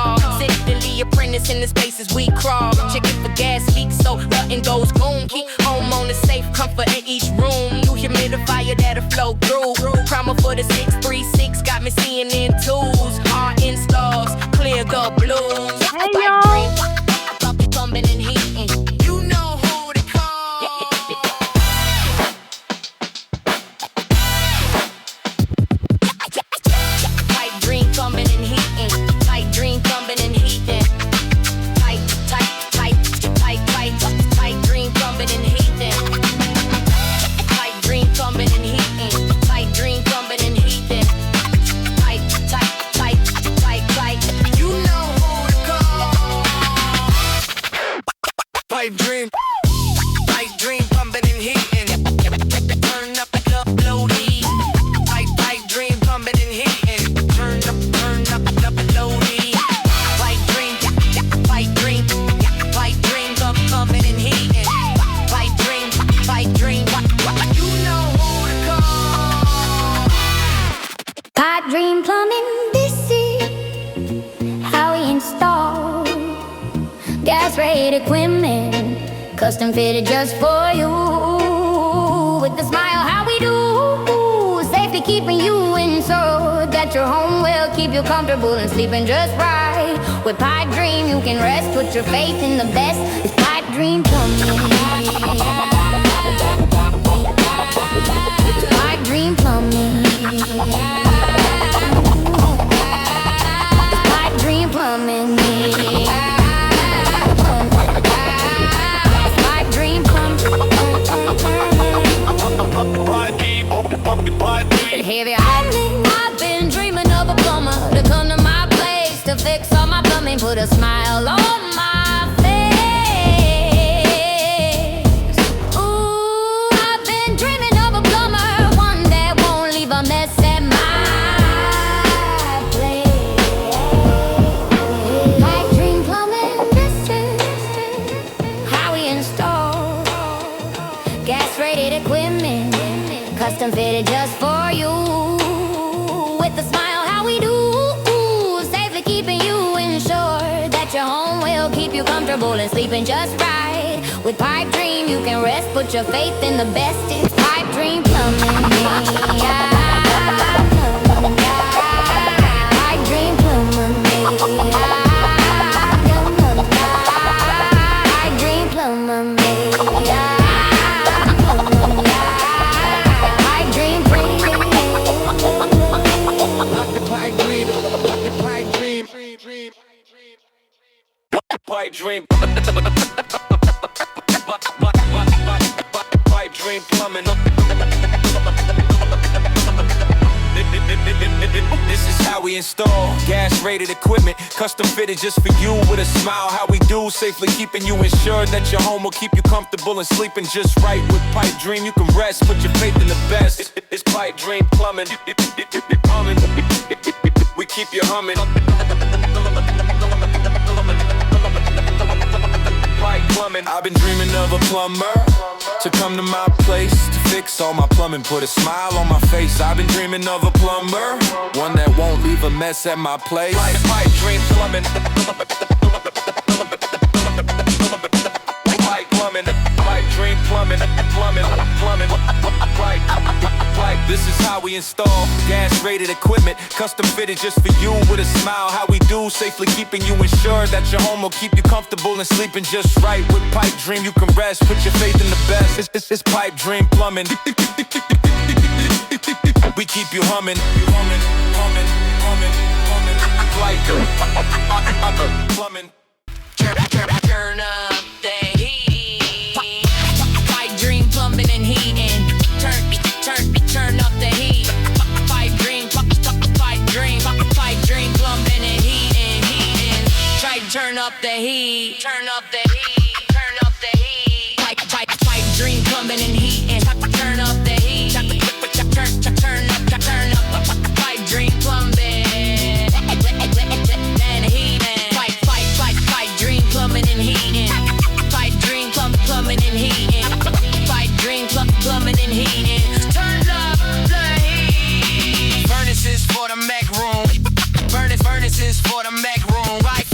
install. Citadely apprentice in the spaces we crawl. Checking for gas leaks so nothing goes boom. Keep homeowners safe, comfort in each room. New humidifier that'll flow through. Primer for the 636 got me seeing in twos. Hard installs, clear the blues. Hey y'all. Plumbing and heating. You know who to call. Pipe dream plumbing and heating. Pipe dream plumbing and heating. Pipe dream plumbing and heating. Pipe dream plumbing and heating. Pipe dream plumbing and heating. Pipe. You know who to call. Pipe dream plumbing and heating. Turn up the load heat. Pipe dream plumbing and heating. Turn up the load heat. Pipe dream plumbing and heating. Pipe dream. You know who to call. Pipe dream plumbing, this is how we install gas-rated equipment, custom fitted just for you. With a smile, how we do, safely keeping you insured, that your home will keep you comfortable and sleeping just right. With Pipe Dream, you can rest, put your faith in the best. It's Pipe Dream Plumbing. Pipe Dream Plumbing. Pipe Dream Plumbing. Pipe Dream Plumbing. Heavy lightning, I've been dreaming of a plumber to come to my place to fix all my plumbing, put a smile on my face. Ooh, I've been dreaming of a plumber, one that won't leave a mess at my place. Pipe Dream Plumbing, this is how we install gas-rated equipment, custom fitted just for you. With a smile, how we do, safely keeping you insured, that your home will keep you comfortable and sleeping just right. With Pipe Dream, you can rest, put your faith in the best. It's Pipe Dream Plumbing. Pipe Dream Plumbing. Pipe Dream Plumbing. Pipe dream. Pipe dream plumbing. This is how we install gas-rated equipment, custom fitted just for you. With a smile, how we do, safely keeping you insured, that your home will keep you comfortable and sleeping just right. With Pipe Dream, you can rest, put your faith in the best. It's Pipe Dream plumbing. We keep you humming. I've been dreaming of a plumber to come to my place to fix all my plumbing, put a smile on my face. I've been dreaming of a plumber, one that won't leave a mess at my place. Pipe Dream Plumbing. Pipe plumbing. Pipe Dream Plumbing. Pipe. This is how we install gas-rated equipment, custom fitted just for you. With a smile, how we do, safely keeping you insured, that your home will keep you comfortable and sleeping just right. With Pipe Dream, you can rest, put your faith in the best. It's Pipe Dream Plumbing. We keep you humming. Plumbing. Turn up the heat. Pipe Dream Plumbing and heating. Turn up the heat. Pipe Dream Plumbing and heating. Try to turn up the heat. Pipe Dream Plumbing and heating. Turn up the heat. Turn up. Pipe Dream Plumbing and heating. Pipe Dream Plumbing and heating. Pipe Dream Plumbing and heating. Pipe Dream Plumbing and heating. Turn up the heat. Furnaces for the Mac room. Furnaces for the Mac room. Right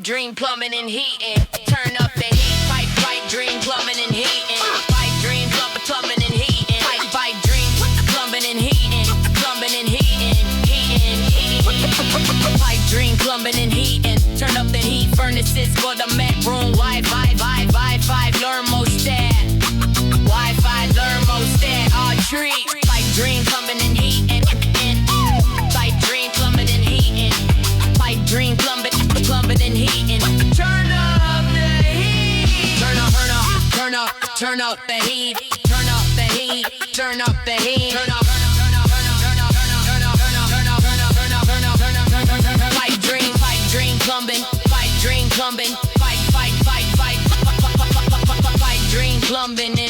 dream, plumbing and heating. Turn up the heat, pipe dream, plumbing and heating. Pipe dream, plumbing and heating. Pipe dream, plumbing and heating. Plumbing and heating, heating. Pipe dream, plumbing and heating. Turn up the heat, furnaces for the Mac room. Wi-Fi, thermostat. Wi-Fi, thermostat. All tree. Pipe dream, plumbing and heating. Pipe dream, plumbing and heating. Pipe dream, plumbing and heating. Turn up the heat. Turn up the heat. Turn up the heat. Turn up the heat. Pipe dream, plumbing. Pipe dream, plumbing. Pipe dream, plumbing.